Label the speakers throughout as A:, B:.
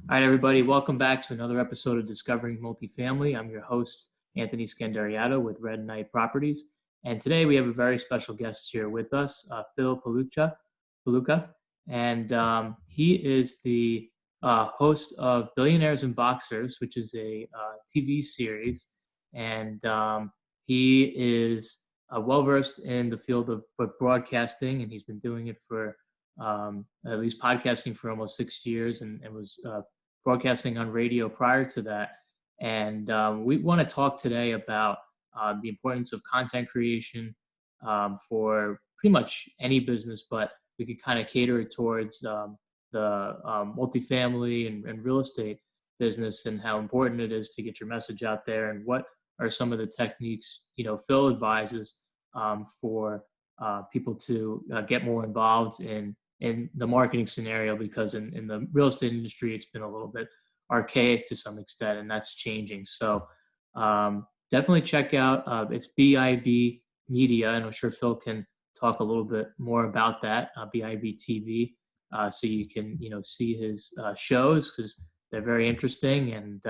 A: All right, everybody, welcome back to another episode of Discovering Multifamily. I'm your host, Anthony Scandariato with Red Knight Properties. And today we have a very special guest here with us, Phil Pelucha. And he is the host of Billionaires in Boxers, which is a TV series. And he is well-versed in the field of broadcasting, and he's been doing it for at least podcasting for almost 6 years and was broadcasting on radio prior to that. And we want to talk today about the importance of content creation for pretty much any business, but we could kind of cater it towards the multifamily and real estate business and how important it is to get your message out there and what are some of the techniques, Phil advises for people to get more involved in the marketing scenario, because in the real estate industry, it's been a little bit archaic to some extent, and that's changing. So definitely check out, it's BiB Media, and I'm sure Phil can talk a little bit more about that, BiB TV, so you can, see his shows because they're very interesting, and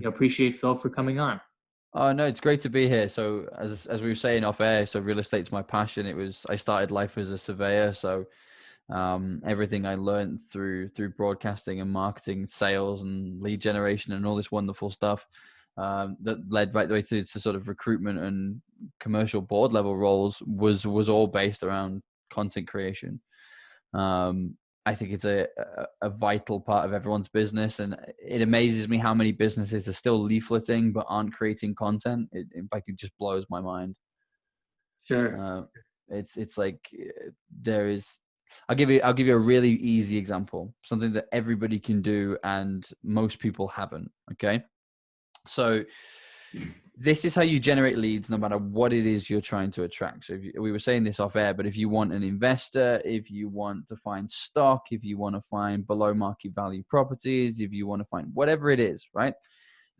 A: appreciate Phil for coming on.
B: Oh no, it's great to be here. So as we were saying off air, so real estate's my passion. I started life as a surveyor, so everything I learned through broadcasting and marketing, sales and lead generation and all this wonderful stuff that led right the way to sort of recruitment and commercial board level roles was all based around content creation. I think it's a vital part of everyone's business, and it amazes me how many businesses are still leafleting but aren't creating content. In fact, it just blows my mind.
A: Sure.
B: It's like there is. I'll give you a really easy example, something that everybody can do and most people haven't. Okay, so this is how you generate leads no matter what it is you're trying to attract. So we were saying this off air, but if you want an investor, if you want to find stock, if you want to find below market value properties, if you want to find whatever it is, right?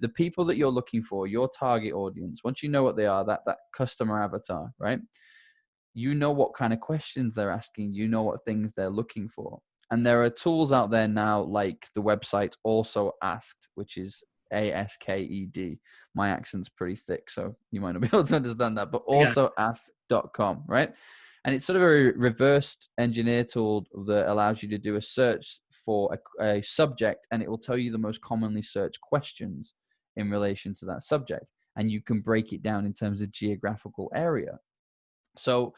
B: The people that you're looking for, your target audience, once you know what they are, that customer avatar, right? You know what kind of questions they're asking, you know what things they're looking for. And there are tools out there now like the website Also Asked, which is ASKED. My accent's pretty thick, so you might not be able to understand that, but
A: Yeah.
B: alsoask.com, right? And it's sort of a reversed engineer tool that allows you to do a search for a subject, and it will tell you the most commonly searched questions in relation to that subject. And you can break it down in terms of geographical area. So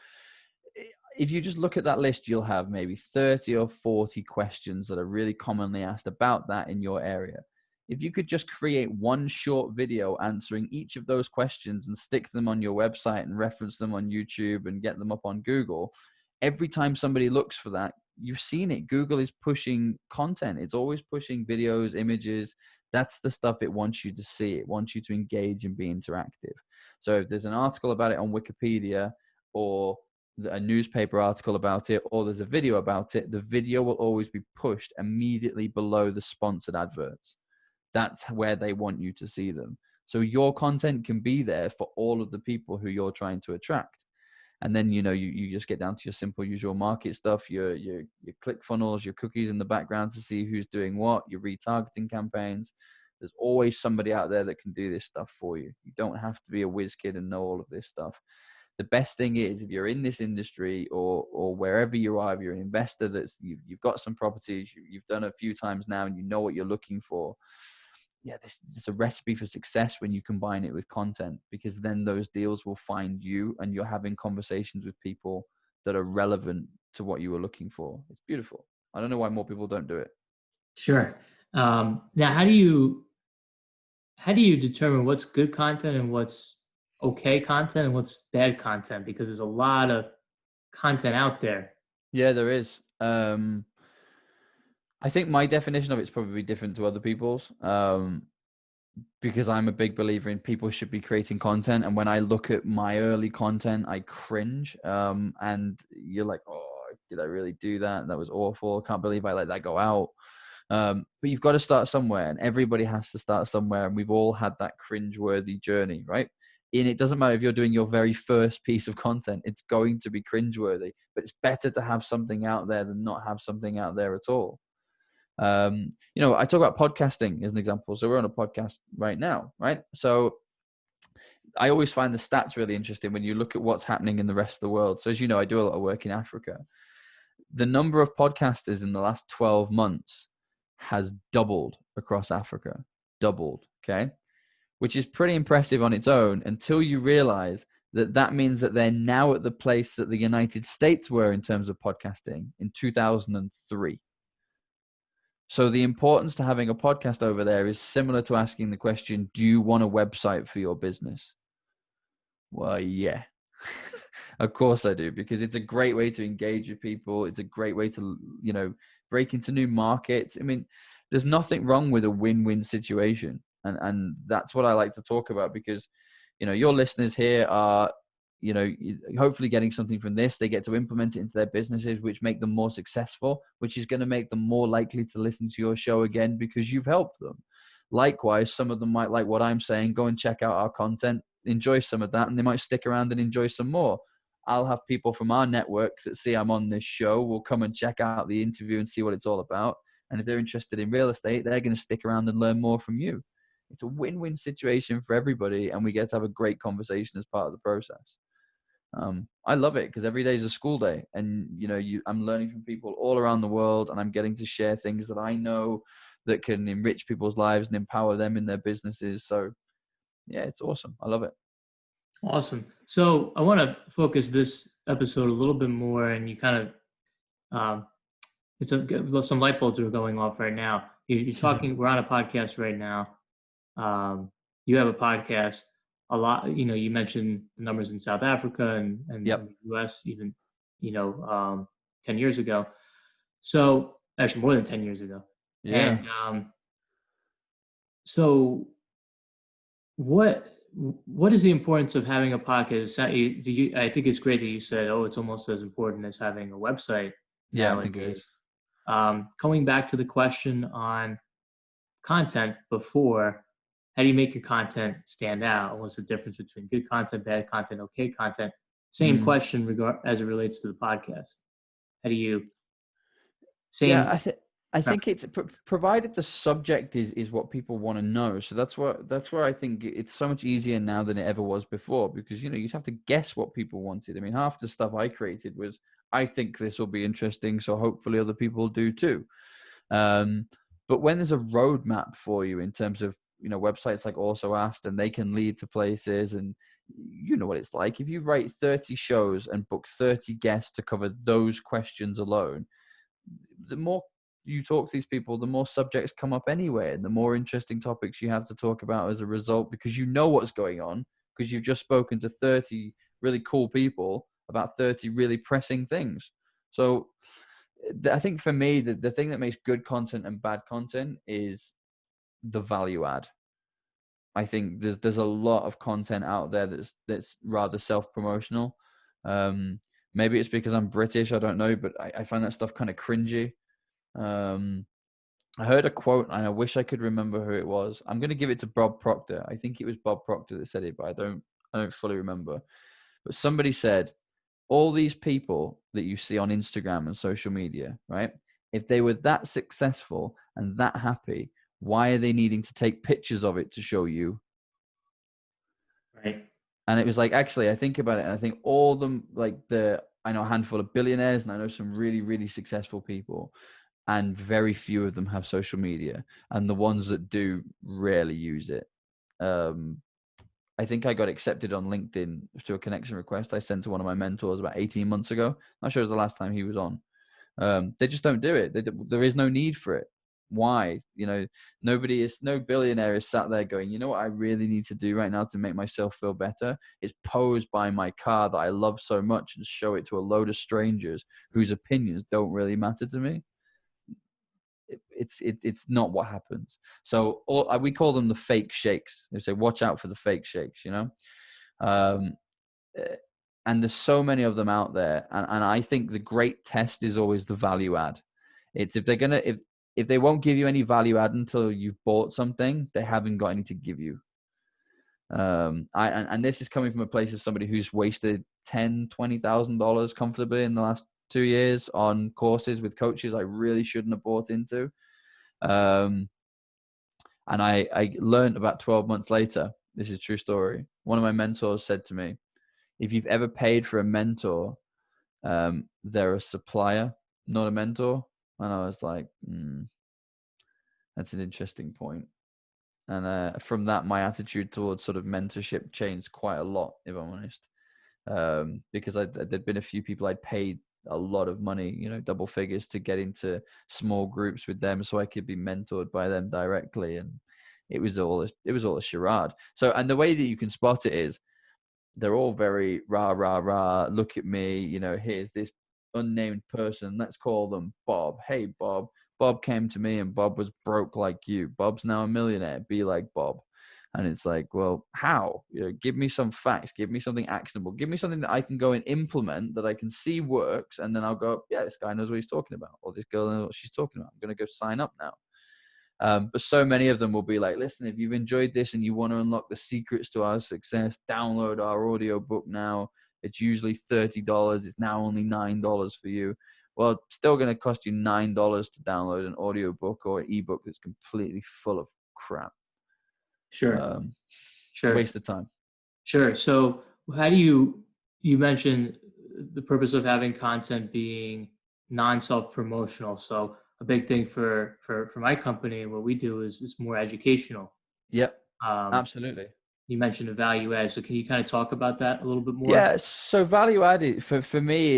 B: if you just look at that list, you'll have maybe 30 or 40 questions that are really commonly asked about that in your area. If you could just create one short video answering each of those questions and stick them on your website and reference them on YouTube and get them up on Google, every time somebody looks for that, you've seen it. Google is pushing content. It's always pushing videos, images. That's the stuff it wants you to see. It wants you to engage and be interactive. So if there's an article about it on Wikipedia, or a newspaper article about it, or there's a video about it, the video will always be pushed immediately below the sponsored adverts. That's where they want you to see them. So your content can be there for all of the people who you're trying to attract. And then, you just get down to your simple usual market stuff, your click funnels, your cookies in the background to see who's doing what, your retargeting campaigns. There's always somebody out there that can do this stuff for you. You don't have to be a whiz kid and know all of this stuff. The best thing is, if you're in this industry or wherever you are, if you're an investor you've got some properties, you've done a few times now and you know what you're looking for. Yeah, this is a recipe for success when you combine it with content, because then those deals will find you and you're having conversations with people that are relevant to what you were looking for. It's beautiful. I don't know why more people don't do it.
A: Sure. Now, how do you determine what's good content and what's okay content and what's bad content? Because there's a lot of content out there.
B: Yeah, there is. I think my definition of it's probably different to other people's, because I'm a big believer in people should be creating content. And when I look at my early content, I cringe. And you're like, oh, did I really do that? That was awful. I can't believe I let that go out. But you've got to start somewhere, and everybody has to start somewhere. And we've all had that cringe-worthy journey, right? And it doesn't matter if you're doing your very first piece of content, it's going to be cringeworthy, but it's better to have something out there than not have something out there at all. I talk about podcasting as an example. So we're on a podcast right now, right? So I always find the stats really interesting when you look at what's happening in the rest of the world. So as you know, I do a lot of work in Africa. The number of podcasters in the last 12 months has doubled across Africa, doubled, okay? Which is pretty impressive on its own until you realize that that means that they're now at the place that the United States were in terms of podcasting in 2003. So the importance to having a podcast over there is similar to asking the question, do you want a website for your business? Well, yeah, of course I do, because it's a great way to engage with people. It's a great way to, break into new markets. I mean, there's nothing wrong with a win-win situation. And that's what I like to talk about because, your listeners here are, hopefully getting something from this. They get to implement it into their businesses, which make them more successful, which is going to make them more likely to listen to your show again because you've helped them. Likewise, some of them might like what I'm saying, go and check out our content, enjoy some of that, and they might stick around and enjoy some more. I'll have people from our network that see I'm on this show will come and check out the interview and see what it's all about. And if they're interested in real estate, they're going to stick around and learn more from you. It's a win-win situation for everybody, and we get to have a great conversation as part of the process. I love it because every day is a school day, and I'm learning from people all around the world, and I'm getting to share things that I know that can enrich people's lives and empower them in their businesses. So yeah, it's awesome. I love it.
A: Awesome. So I want to focus this episode a little bit more, and you kind of, some light bulbs are going off right now. You're talking, we're on a podcast right now. You have a podcast a lot, you mentioned the numbers in South Africa and
B: Yep.
A: in the US, even, 10 years ago. So actually more than 10 years ago.
B: Yeah.
A: And so what is the importance of having a podcast? I think it's great that you said, oh, it's almost as important as having a website
B: Yeah,
A: nowadays.
B: I think it is.
A: Going back to the question on content before, how do you make your content stand out? What's the difference between good content, bad content, okay content? Same question as it relates to the podcast. How do you
B: Yeah, I think it's provided the subject is what people want to know. So that's where I think it's so much easier now than it ever was before, because you'd have to guess what people wanted. I mean, half the stuff I created was, I think this will be interesting, so hopefully other people do too. But when there's a roadmap for you in terms of websites like Also Asked, and they can lead to places, and you know what it's like. If you write 30 shows and book 30 guests to cover those questions alone, the more you talk to these people, the more subjects come up anyway, and the more interesting topics you have to talk about as a result, because you know what's going on, because you've just spoken to 30 really cool people about 30 really pressing things. So I think for me, the thing that makes good content and bad content is the value add. I think there's a lot of content out there that's rather self-promotional. Maybe it's because I'm British, I don't know, but I find that stuff kind of cringy. I heard a quote, and I wish I could remember who it was. I'm going to give it to Bob Proctor. I think it was Bob Proctor that said it, but I don't fully remember. But somebody said, all these people that you see on Instagram and social media, right? If they were that successful and that happy, why are they needing to take pictures of it to show you?
A: Right.
B: And it was like, actually, I think about it, and I think all them, like I know a handful of billionaires, and I know some really, really successful people, and very few of them have social media, and the ones that do rarely use it. I think I got accepted on LinkedIn to a connection request I sent to one of my mentors about 18 months ago. Not sure it was the last time he was on. They just don't do it. There is no need for it. Why? No billionaire is sat there going, you know what I really need to do right now to make myself feel better is pose by my car that I love so much and show it to a load of strangers whose opinions don't really matter to me. It's not what happens. So we call them the fake shakes. They say, watch out for the fake shakes, and there's so many of them out there. And I think the great test is always the value add. It's if they won't give you any value add until you've bought something, they haven't got any to give you. And this is coming from a place of somebody who's wasted $10,000-$20,000 comfortably in the last 2 years on courses with coaches I really shouldn't have bought into. Um, and I learned about 12 months later, this is a true story. One of my mentors said to me, if you've ever paid for a mentor, they're a supplier, not a mentor. And I was like, that's an interesting point. And from that, my attitude towards sort of mentorship changed quite a lot, if I'm honest. Because there'd been a few people I'd paid a lot of money, double figures, to get into small groups with them so I could be mentored by them directly. And it was all a charade. So, and the way that you can spot it is they're all very rah, rah, rah, look at me, here's this unnamed person. Let's call them Bob. Hey, Bob. Bob came to me and Bob was broke like you. Bob's now a millionaire. Be like Bob. And it's like, well, how? Give me some facts. Give me something actionable. Give me something that I can go and implement, that I can see works. And then I'll go, yeah, this guy knows what he's talking about. Or this girl knows what she's talking about. I'm going to go sign up now. But so many of them will be like, listen, if you've enjoyed this and you want to unlock the secrets to our success, download our audio book now. It's usually $30. It's now only $9 for you. Well, it's still going to cost you $9 to download an audio book or an ebook that's completely full of crap.
A: Sure. Sure.
B: Waste of time.
A: Sure. So how do you mentioned the purpose of having content being non-self-promotional. So a big thing for my company and what we do is more educational.
B: Yep,
A: Um,
B: absolutely.
A: you mentioned the value add. So can you kind of talk about that a little bit more?
B: Yeah, so value added for me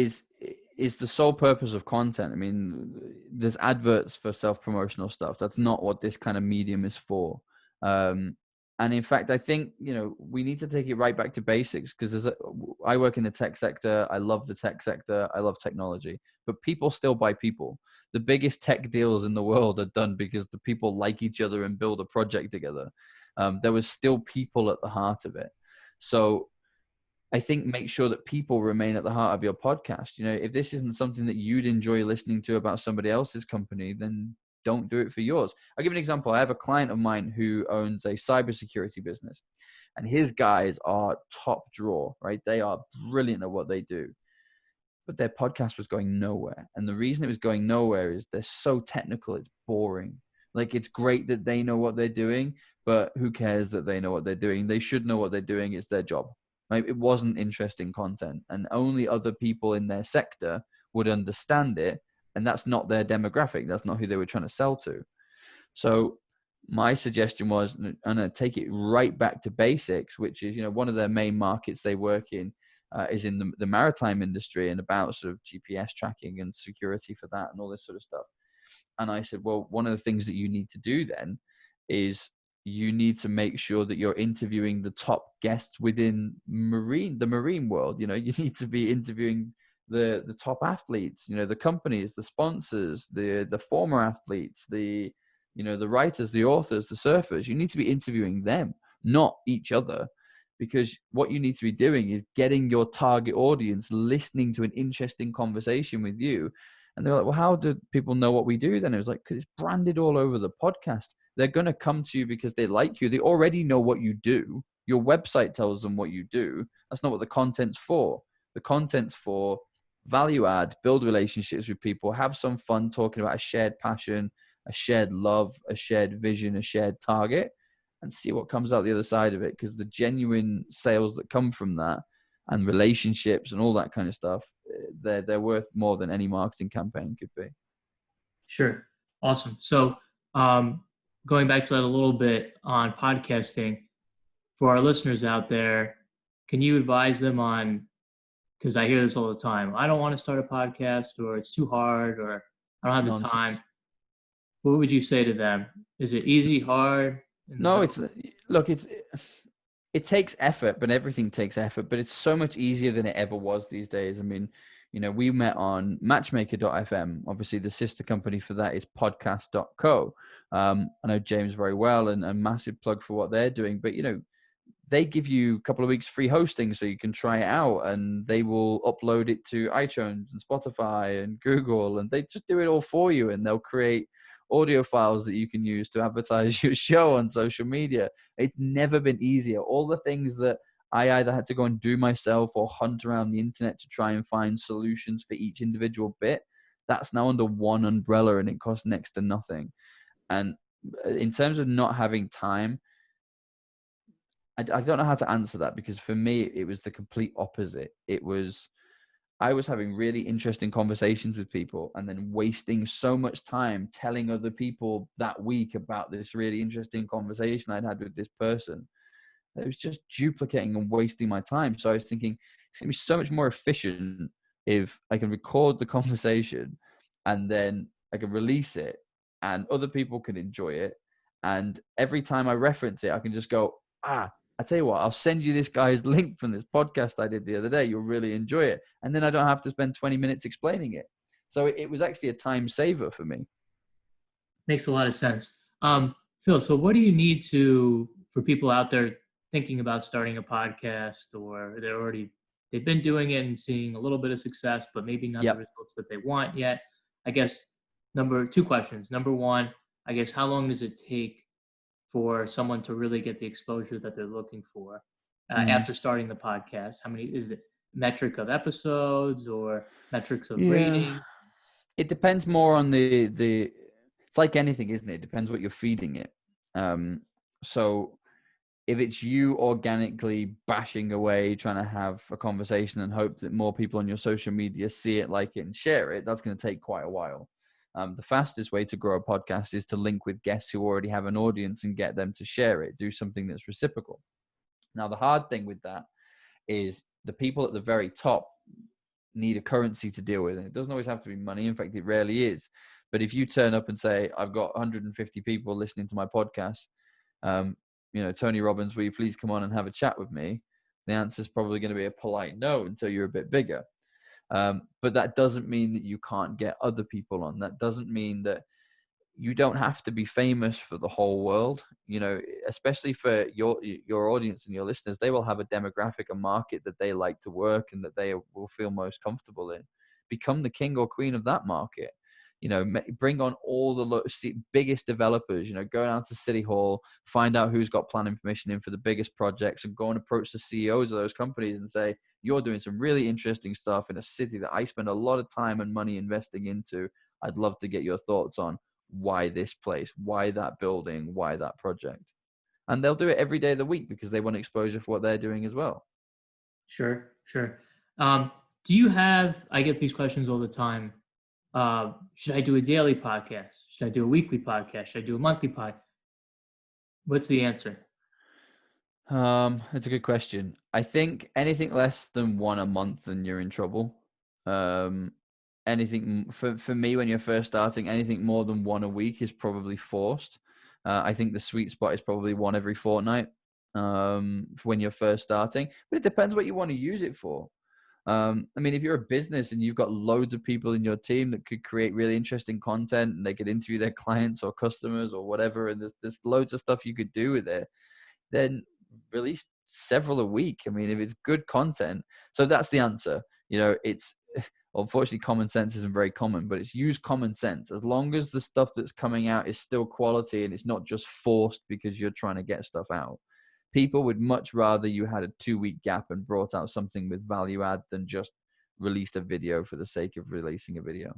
B: is the sole purpose of content. I mean, there's adverts for self-promotional stuff. That's not what this kind of medium is for. And in fact, I think, we need to take it right back to basics, because I work in the tech sector. I love the tech sector. I love technology, but people still buy people. The biggest tech deals in the world are done because the people like each other and build a project together. There was still people at the heart of it. So I think make sure that people remain at the heart of your podcast. If this isn't something that you'd enjoy listening to about somebody else's company, then don't do it for yours. I'll give an example. I have a client of mine who owns a cybersecurity business, and his guys are top drawer, right? They are brilliant at what they do, but their podcast was going nowhere. And the reason it was going nowhere is they're so technical, it's boring. Like, it's great that they know what they're doing, but who cares that they know what they're doing? They should know what they're doing. It's their job. Right? It wasn't interesting content, and only other people in their sector would understand it. And that's not their demographic. That's not who they were trying to sell to. So my suggestion was, I'm going to take it right back to basics, which is, one of their main markets they work in is in the maritime industry, and about sort of GPS tracking and security for that and all this sort of stuff. And I said, well, one of the things that you need to do then is you need to make sure that you're interviewing the top guests within the marine world. You need to be interviewing the top athletes, the companies, the sponsors, the former athletes, the writers, the authors, the surfers. You need to be interviewing them, not each other, because what you need to be doing is getting your target audience listening to an interesting conversation with you. And they're like, well, how do people know what we do then? It was like, because it's branded all over the podcast. They're going to come to you because they like you. They already know what you do. Your website tells them what you do. That's not what the content's for. The content's for value add, build relationships with people, have some fun talking about a shared passion, a shared love, a shared vision, a shared target, and see what comes out the other side of it. Because the genuine sales that come from that, and relationships and all that kind of stuff, they're worth more than any marketing campaign could be.
A: Sure. Awesome. So going back to that a little bit on podcasting, for our listeners out there, can you advise them on, because I hear this all the time, I don't want to start a podcast, or it's too hard, or I don't have
B: Nonsense.
A: the time. What would you say to them? Is it easy, hard?
B: No, it takes effort, but everything takes effort, but it's so much easier than it ever was these days. I mean, we met on matchmaker.fm. Obviously, the sister company for that is podcast.co. I know James very well, and a massive plug for what they're doing. But, they give you a couple of weeks free hosting so you can try it out, and they will upload it to iTunes and Spotify and Google, and they just do it all for you, and they'll create audio files that you can use to advertise your show on social media. It's never been easier. All the things that I either had to go and do myself or hunt around the internet to try and find solutions for each individual bit, that's now under one umbrella, and it costs next to nothing. And in terms of not having time, I don't know how to answer that, because for me, it was the complete opposite. I was having really interesting conversations with people and then wasting so much time telling other people that week about this really interesting conversation I'd had with this person. It was just duplicating and wasting my time. So I was thinking, it's going to be so much more efficient if I can record the conversation and then I can release it and other people can enjoy it. And every time I reference it, I can just go, I tell you what, I'll send you this guy's link from this podcast I did the other day. You'll really enjoy it. And then I don't have to spend 20 minutes explaining it. So it was actually a time saver for me.
A: Makes a lot of sense. Phil, so what do you need for people out there thinking about starting a podcast, or they've been doing it and seeing a little bit of success, but maybe not the
B: Yep.
A: results that they want yet? I guess two questions. Number one, I guess, how long does it take for someone to really get the exposure that they're looking for
B: Mm.
A: after starting the podcast? How many is it? Metric of episodes or metrics of
B: Yeah.
A: rating?
B: It depends more on the it's like anything, isn't it? It depends what you're feeding it. So if it's you organically bashing away, trying to have a conversation and hope that more people on your social media see it, like it, and share it, that's going to take quite a while. The fastest way to grow a podcast is to link with guests who already have an audience and get them to share it, do something that's reciprocal. Now, the hard thing with that is the people at the very top need a currency to deal with. And it doesn't always have to be money. In fact, it rarely is. But if you turn up and say, I've got 150 people listening to my podcast, Tony Robbins, will you please come on and have a chat with me? The answer is probably going to be a polite no until you're a bit bigger. But that doesn't mean that you can't get other people on. That doesn't mean that you don't have to be famous for the whole world, especially for your audience and your listeners. They will have a demographic, a market that they like to work and that they will feel most comfortable in. Become the king or queen of that market. Bring on all the biggest developers, go down to City Hall, find out who's got planning permission in for the biggest projects, and go and approach the CEOs of those companies and say, you're doing some really interesting stuff in a city that I spend a lot of time and money investing into. I'd love to get your thoughts on why this place, why that building, why that project. And they'll do it every day of the week because they want exposure for what they're doing as well.
A: Sure, sure. Do you have, I get these questions all the time. Should I do a daily podcast? Should I do a weekly podcast? Should I do a monthly podcast? What's the answer?
B: It's a good question. I think anything less than one a month and you're in trouble. Anything for me, when you're first starting, anything more than one a week is probably forced. I think the sweet spot is probably one every fortnight, for when you're first starting, but it depends what you want to use it for. If you're a business and you've got loads of people in your team that could create really interesting content and they could interview their clients or customers or whatever, and there's loads of stuff you could do with it, then release several a week. If it's good content. So that's the answer. It's unfortunately, common sense isn't very common, but it's use common sense. As long as the stuff that's coming out is still quality and it's not just forced because you're trying to get stuff out. People would much rather you had a 2-week gap and brought out something with value add than just released a video for the sake of releasing a video.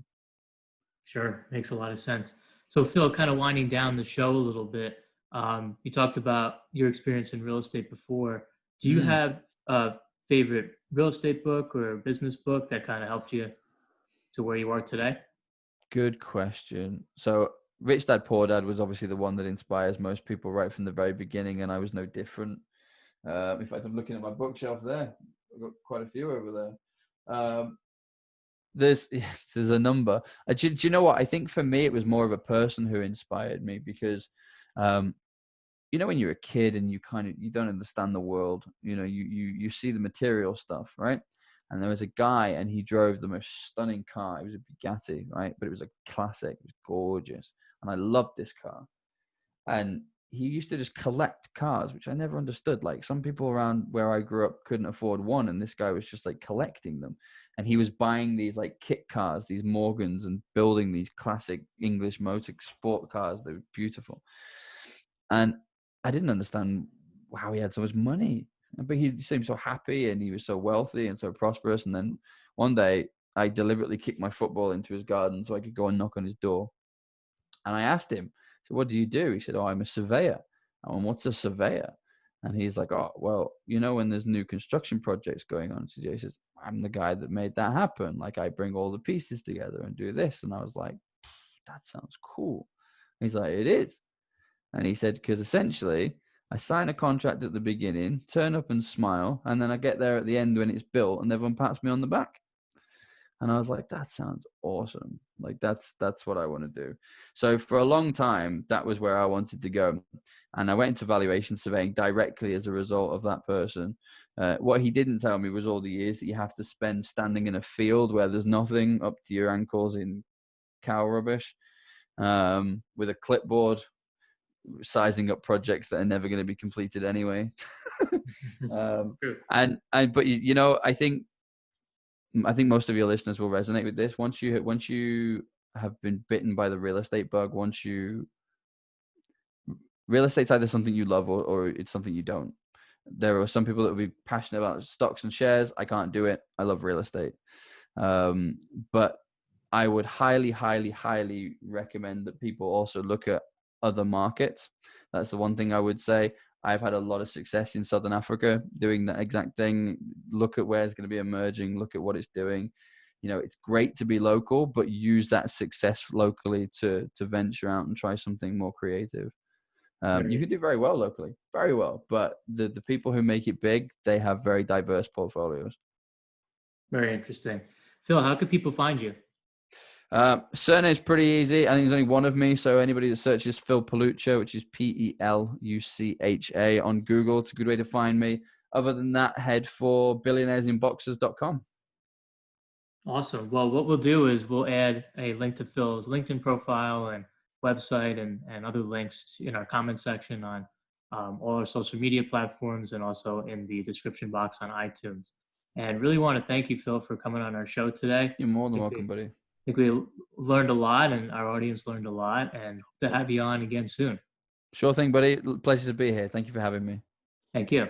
A: Sure, makes a lot of sense. So Phil, kind of winding down the show a little bit, you talked about your experience in real estate before. Do you have a favorite real estate book or business book that kind of helped you to where you are today?
B: Good question. So Rich Dad Poor Dad was obviously the one that inspires most people right from the very beginning, and I was no different. In fact, I'm looking at my bookshelf there. I've got quite a few over there. There's a number. Do you know what? I think for me, it was more of a person who inspired me because, when you're a kid and you don't understand the world, you see the material stuff, right? And there was a guy and he drove the most stunning car. It was a Bugatti, right? But it was a classic. It was gorgeous. And I loved this car. And he used to just collect cars, which I never understood. Like, some people around where I grew up couldn't afford one, and this guy was just like collecting them. And he was buying these like kit cars, these Morgans, and building these classic English motor sport cars. They were beautiful. And I didn't understand how he had so much money, but he seemed so happy and he was so wealthy and so prosperous. And then one day I deliberately kicked my football into his garden so I could go and knock on his door. And I asked him, So what do you do? He said, oh, I'm a surveyor. I went, what's a surveyor? And he's like, oh, well, when there's new construction projects going on, CJ, he says, I'm the guy that made that happen. Like, I bring all the pieces together and do this. And I was like, that sounds cool. He's like, it is. And he said, because essentially I sign a contract at the beginning, turn up and smile, and then I get there at the end when it's built and everyone pats me on the back. And I was like, that sounds awesome. Like, that's what I want to do. So for a long time, that was where I wanted to go. And I went into valuation surveying directly as a result of that person. What he didn't tell me was all the years that you have to spend standing in a field where there's nothing up to your ankles in cow rubbish, with a clipboard, sizing up projects that are never going to be completed anyway. But I think most of your listeners will resonate with this. Once you have been bitten by the real estate bug, real estate's either something you love or it's something you don't. There are some people that will be passionate about stocks and shares. I can't do it. I love real estate. But I would highly, highly, highly recommend that people also look at other markets. That's the one thing I would say. I've had a lot of success in Southern Africa doing that exact thing. Look at where it's going to be emerging. Look at what it's doing. It's great to be local, but use that success locally to venture out and try something more creative. You can do very well locally, very well. But the people who make it big, they have very diverse portfolios.
A: Very interesting. Phil, how can people find you?
B: Surname is pretty easy. I think there's only one of me. So anybody that searches Phil Pelucha, which is Pelucha on Google, it's a good way to find me. Other than that, head for billionairesinboxers.com.
A: Awesome. Well, what we'll do is we'll add a link to Phil's LinkedIn profile and website and other links in our comment section on all our social media platforms and also in the description box on iTunes. And really want to thank you, Phil, for coming on our show today.
B: You're more than welcome, buddy.
A: I think we learned a lot and our audience learned a lot, and hope to have you on again soon.
B: Sure thing, buddy. Pleasure to be here. Thank you for having me.
A: Thank you.